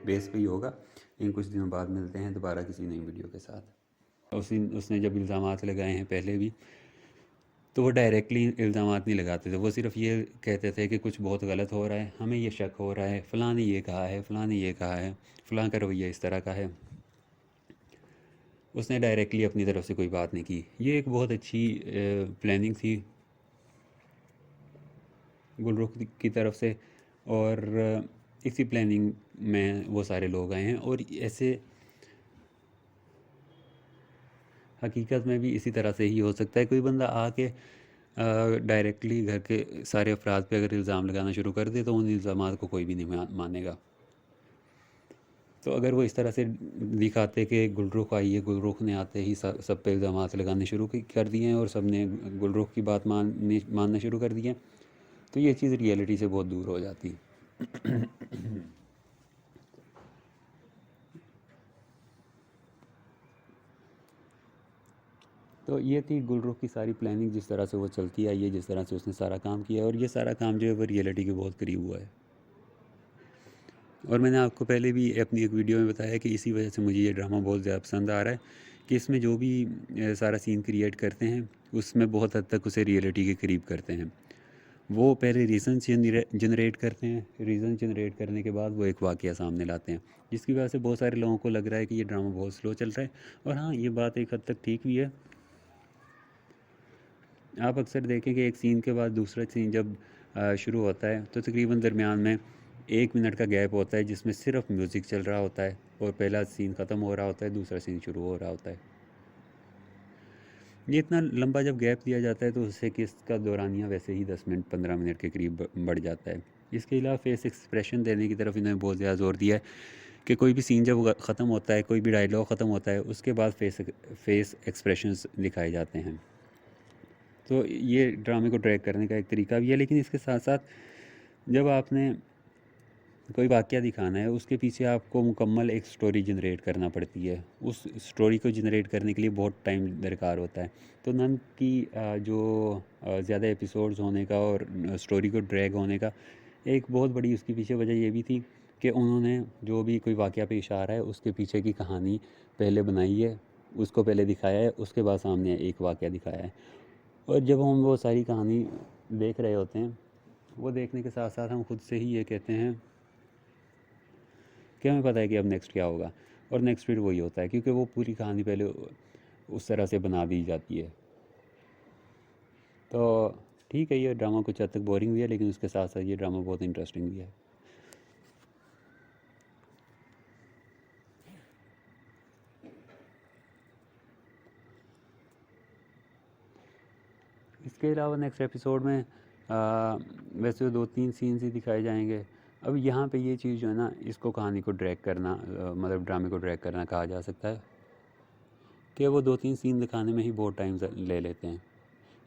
बेस पे ही होगा, लेकिन कुछ दिनों बाद मिलते हैं दोबारा किसी नई वीडियो के साथ। उसने जब इल्ज़ामात लगाए हैं पहले भी, तो वो डायरेक्टली इल्ज़ामात नहीं लगाते थे, वो सिर्फ ये कहते थे कि कुछ बहुत गलत हो रहा है, हमें ये शक हो रहा है, फ़लाँ ने ये कहा है, फ़लाँ ने ये कहा है, फ़लाँ का रवैया इस तरह का है। उसने डायरेक्टली अपनी तरफ से कोई बात नहीं की। ये एक बहुत अच्छी प्लानिंग थी गुलरुख की तरफ से, और इसी प्लानिंग में वो सारे लोग आए हैं। और ऐसे हकीकत में भी इसी तरह से ही हो सकता है, कोई बंदा आके डायरेक्टली घर के सारे अफराद पे अगर इल्ज़ाम लगाना शुरू कर दे तो उन इल्ज़ामात को कोई भी नहीं मानेगा। तो अगर वो इस तरह से दिखाते कि गुलरुख आई है, गुलरुख ने आते ही सब पे इल्ज़ामात लगाने शुरू कर दिए हैं और सब ने गुलरुख की बात मानना शुरू कर दिया, तो ये चीज़ रियलिटी से बहुत दूर हो जाती। तो ये थी गुलरुख की सारी प्लानिंग, जिस तरह से वो चलती आई है, जिस तरह से उसने सारा काम किया, और ये सारा काम जो है वो रियलिटी के बहुत करीब हुआ है। और मैंने आपको पहले भी अपनी एक वीडियो में बताया कि इसी वजह से मुझे ये ड्रामा बहुत ज़्यादा पसंद आ रहा है कि इसमें जो भी सारा सीन क्रिएट करते हैं उसमें बहुत हद तक उसे रियलिटी के करीब करते हैं। वो पहले रीज़न जनरेट करते हैं, रीज़न जनरेट करने के बाद वो एक वाक़या सामने लाते हैं, जिसकी वजह से बहुत सारे लोगों को लग रहा है कि ये ड्रामा बहुत स्लो चल रहा है। और हाँ, ये बात एक हद तक ठीक भी है। आप अक्सर देखें कि एक सीन के बाद दूसरा सीन जब शुरू होता है तो तकरीबन दरमियान में 1 मिनट का गैप होता है जिसमें सिर्फ म्यूज़िक चल रहा होता है और पहला सीन ख़त्म हो रहा होता है, दूसरा सीन शुरू हो रहा होता है। ये इतना लंबा जब गैप दिया जाता है तो उससे कि इसका दौरानिया वैसे ही 10 मिनट 15 मिनट के करीब बढ़ जाता है। इसके अलावा फेस एक्सप्रेशन देने की तरफ इन्होंने बहुत ज़्यादा ज़ोर दिया है कि कोई भी सीन जब ख़त्म होता है, कोई भी डायलॉग ख़त्म होता है, उसके बाद फेस एक्सप्रेशंस दिखाए जाते हैं। तो ये ड्रामे को ट्रैक करने का एक तरीका भी है, लेकिन इसके साथ साथ जब आपने कोई वाक़या दिखाना है उसके पीछे आपको मुकम्मल एक स्टोरी जनरेट करना पड़ती है। उस स्टोरी को जनरेट करने के लिए बहुत टाइम दरकार होता है। तो नन की जो ज़्यादा एपिसोड्स होने का और स्टोरी को ड्रैग होने का एक बहुत बड़ी उसके पीछे वजह ये भी थी कि उन्होंने जो भी कोई वाक़या पेश आ रहा है उसके पीछे की कहानी पहले बनाई है, उसको पहले दिखाया है, उसके बाद सामने एक वाक़या दिखाया है। और जब हम वो सारी कहानी देख रहे होते हैं, वो देखने के साथ साथ हम खुद से ही ये कहते हैं कि हमें पता है कि अब नेक्स्ट क्या होगा, और नेक्स्ट फिर वही होता है क्योंकि वो पूरी कहानी पहले उस तरह से बना दी जाती है। तो ठीक है, ये ड्रामा कुछ हद तक बोरिंग भी है, लेकिन उसके साथ साथ ये ड्रामा बहुत इंटरेस्टिंग भी है। इसके अलावा नेक्स्ट एपिसोड में वैसे 2-3 सीन्स ही दिखाए जाएंगे। अब यहाँ पे ये चीज़ जो है ना, इसको कहानी को ड्रैग करना मतलब ड्रामे को ड्रैग करना कहा जा सकता है कि वो 2-3 सीन दिखाने में ही बहुत टाइम ले लेते हैं।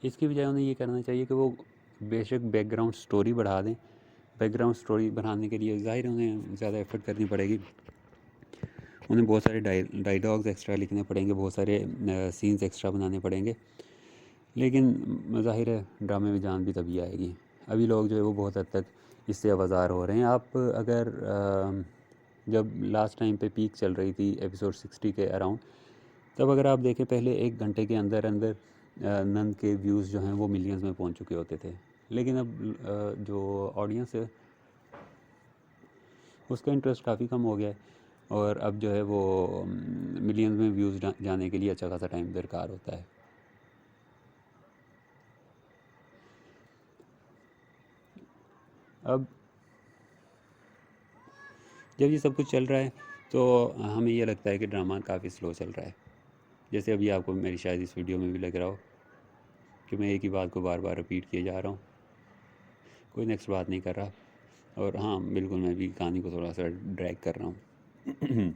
इसकी बजाय उन्हें ये करना चाहिए कि वो बेशक बैकग्राउंड स्टोरी बढ़ा दें। बैकग्राउंड स्टोरी बढ़ाने के लिए ज़ाहिर उन्हें ज़्यादा एफर्ट करनी पड़ेगी, उन्हें बहुत सारे डायलॉग्स एक्स्ट्रा लिखने पड़ेंगे, बहुत सारे सीन्स एक्स्ट्रा बनाने पड़ेंगे, लेकिन ज़ाहिर है ड्रामे में जान भी तभी आएगी। अभी लोग जो है वो बहुत हद तक इससे आवाज़ार हो रहे हैं। आप अगर जब लास्ट टाइम पे पीक चल रही थी एपिसोड 60 के अराउंड, तब अगर आप देखें पहले 1 घंटे के अंदर अंदर नन के व्यूज़ जो हैं वो मिलियंस में पहुंच चुके होते थे, लेकिन अब जो ऑडियंस है उसका इंटरेस्ट काफ़ी कम हो गया है, और अब जो है वो मिलियंस में व्यूज़ जाने के लिए अच्छा खासा टाइम दरकार होता है। अब जब ये सब कुछ चल रहा है तो हमें ये लगता है कि ड्रामा काफ़ी स्लो चल रहा है। जैसे अभी आपको मेरी शायद इस वीडियो में भी लग रहा हो कि मैं एक ही बात को बार बार रिपीट किए जा रहा हूँ, कोई नेक्स्ट बात नहीं कर रहा। और हाँ, बिल्कुल मैं भी कहानी को थोड़ा सा ड्रैग कर रहा हूँ।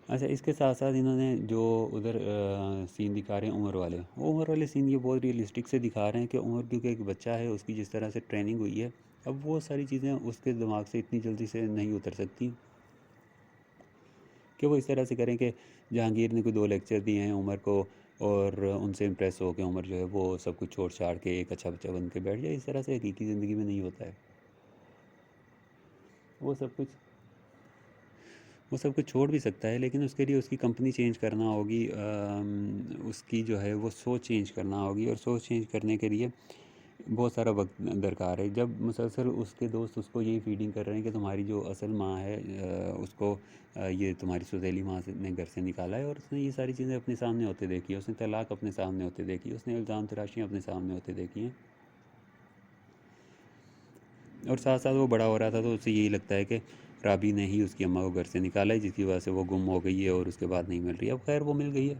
अच्छा, इसके साथ साथ इन्होंने जो उधर सीन दिखा रहे हैं उमर वाले, वो उमर वाले सीन ये बहुत रियलिस्टिक से दिखा रहे हैं कि उमर क्योंकि एक बच्चा है, उसकी जिस तरह से ट्रेनिंग हुई है, अब वो सारी चीज़ें उसके दिमाग से इतनी जल्दी से नहीं उतर सकती कि वो इस तरह से करें कि जहांगीर ने कोई 2 लेक्चर दिए हैं उमर को और उनसे इम्प्रेस हो के उमर जो है वो सब कुछ छोड़ छाड़ के एक अच्छा बच्चा बन के बैठ जाए। इस तरह से हकीकी ज़िंदगी में नहीं होता है। वो सब कुछ वो सब कुछ छोड़ भी सकता है, लेकिन उसके लिए उसकी कंपनी चेंज करना होगी, उसकी जो है वो सोच चेंज करना होगी, और सोच चेंज करने के लिए बहुत सारा वक्त दरकार है। जब मुसलसल उसके दोस्त उसको यही फीडिंग कर रहे हैं कि तुम्हारी जो असल माँ है, उसको ये तुम्हारी सौतेली माँ ने घर से निकाला है, और उसने ये सारी चीज़ें अपने सामने होते देखी है, उसने तलाक अपने सामने होते देखी है, उसने इल्ज़ाम तराशियाँ अपने सामने होते देखी हैं, और साथ साथ वो बड़ा हो रहा था तो उसे यही लगता है कि राबी ने ही उसकी अम्मा को घर से निकाला है, जिसकी वजह से वो गुम हो गई है और उसके बाद नहीं मिल रही है। अब खैर वो मिल गई है,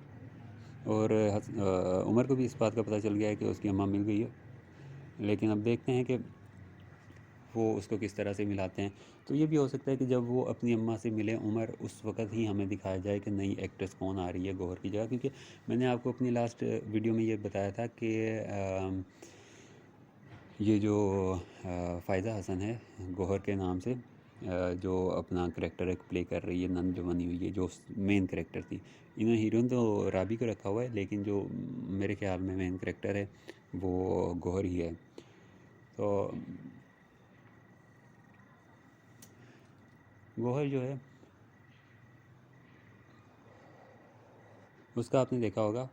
और उमर को भी इस बात का पता चल गया है कि उसकी अम्मा मिल गई है। लेकिन अब देखते हैं कि वो उसको किस तरह से मिलाते हैं। तो ये भी हो सकता है कि जब वो अपनी अम्मा से मिले उमर, उस वक़्त ही हमें दिखाया जाए कि नई एक्ट्रेस कौन आ रही है गौहर की जगह, क्योंकि मैंने आपको अपनी लास्ट वीडियो में ये बताया था कि ये जो फ़ायज़ा हसन है गौहर के नाम से, जो अपना करैक्टर एक प्ले कर रही है, नन जो बनी हुई है, जो मेन करैक्टर थी, इन्होंने हीरोइन तो राबी को रखा हुआ है, लेकिन जो मेरे ख्याल में मेन करैक्टर है वो गौहर ही है। तो गौहर जो है उसका आपने देखा होगा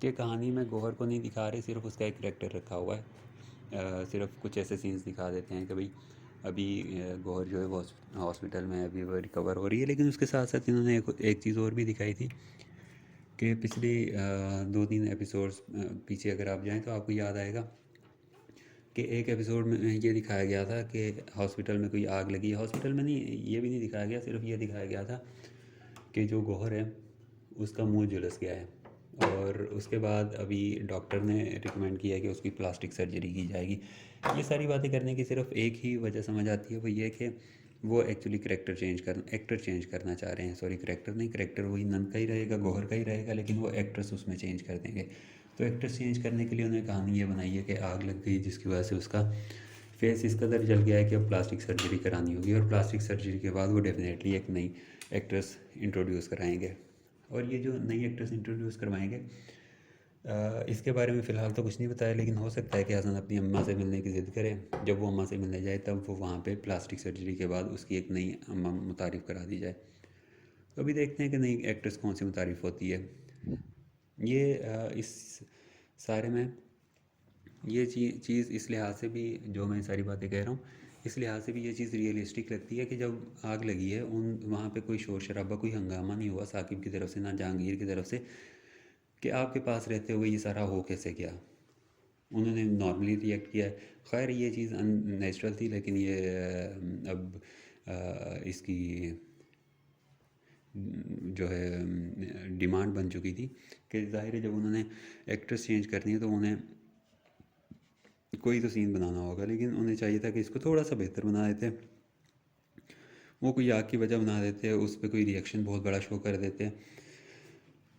कि कहानी में गौहर को नहीं दिखा रहे, सिर्फ उसका एक करैक्टर रखा हुआ है। सिर्फ कुछ ऐसे सीन्स दिखा देते हैं कि भाई अभी गौहर जो है वो हॉस्पिटल में अभी वो रिकवर हो रही है, लेकिन उसके साथ साथ इन्होंने एक चीज़ और भी दिखाई थी कि पिछले 2-3 एपिसोड्स पीछे अगर आप जाएं तो आपको याद आएगा कि एक एपिसोड में ये दिखाया गया था कि हॉस्पिटल में कोई आग लगी है। हॉस्पिटल में नहीं, ये भी नहीं दिखाया गया, सिर्फ ये दिखाया गया था कि जो गौहर है उसका मुंह झुलस गया है, और उसके बाद अभी डॉक्टर ने रिकमेंड किया है कि उसकी प्लास्टिक सर्जरी की जाएगी। ये सारी बातें करने की सिर्फ एक ही वजह समझ आती है, वो ये कि वो एक्चुअली एक्टर चेंज करना चाह रहे हैं। सॉरी, करेक्टर नहीं, करेक्टर वही नंद का ही रहेगा, गौहर का ही रहेगा, लेकिन वो एक्ट्रेस उसमें चेंज कर देंगे। तो एक्ट्रेस चेंज करने के लिए उन्होंने कहानी ये बनाई है कि आग लग गई जिसकी वजह से उसका फेस इस कदर जल गया है कि अब प्लास्टिक सर्जरी करानी होगी, और प्लास्टिक सर्जरी के बाद वो डेफिनेटली एक नई एक्ट्रेस इंट्रोड्यूस कराएंगे। और ये जो नई एक्ट्रेस इंट्रोड्यूस करवाएंगे, इसके बारे में फ़िलहाल तो कुछ नहीं बताया, लेकिन हो सकता है कि हसन अपनी अम्मा से मिलने की ज़िद करे। जब वो अम्मा से मिलने जाए तब वो वहाँ पे प्लास्टिक सर्जरी के बाद उसकी एक नई अम्मा मुतारिफ़ करा दी जाए। तो अभी देखते हैं कि नई एक्ट्रेस कौन सी मुतारिफ़ होती है। ये इस सारे में ये चीज़ इस लिहाज से भी, जो मैं सारी बातें कह रहा हूँ, इस लिहाज से भी ये चीज़ रियलिस्टिक लगती है कि जब आग लगी है उन वहाँ पे कोई शोर शराबा, कोई हंगामा नहीं हुआ साकिब की तरफ से, ना जहांगीर की तरफ से, कि आपके पास रहते हुए ये सारा हो कैसे गया। उन्होंने नॉर्मली रिएक्ट किया है। खैर ये चीज़ अननेचुरल थी, लेकिन ये अब इसकी जो है डिमांड बन चुकी थी कि ज़ाहिर है जब उन्होंने एक्ट्रेस चेंज करनी है तो उन्हें कोई तो सीन बनाना होगा, लेकिन उन्हें चाहिए था कि इसको थोड़ा सा बेहतर बना देते। वो कोई आग की वजह बना देते, उस पर कोई रिएक्शन बहुत बड़ा शो कर देते।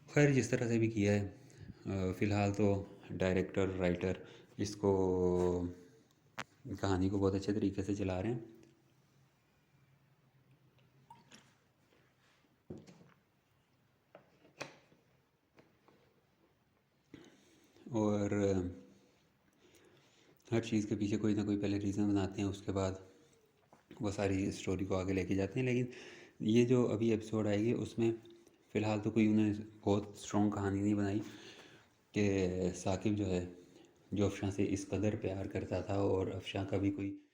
खैर जिस तरह से भी किया है, फ़िलहाल तो डायरेक्टर राइटर इसको, कहानी को बहुत अच्छे तरीके से चला रहे हैं। और हर चीज़ के पीछे कोई ना कोई पहले रीज़न बनाते हैं, उसके बाद वो सारी स्टोरी को आगे लेके जाते हैं। लेकिन ये जो अभी एपिसोड आएगी उसमें फ़िलहाल तो कोई उन्हें बहुत स्ट्रॉन्ग कहानी नहीं बनाई कि साकिब जो है, जो अफशां से इस कदर प्यार करता था और अफशां का भी कोई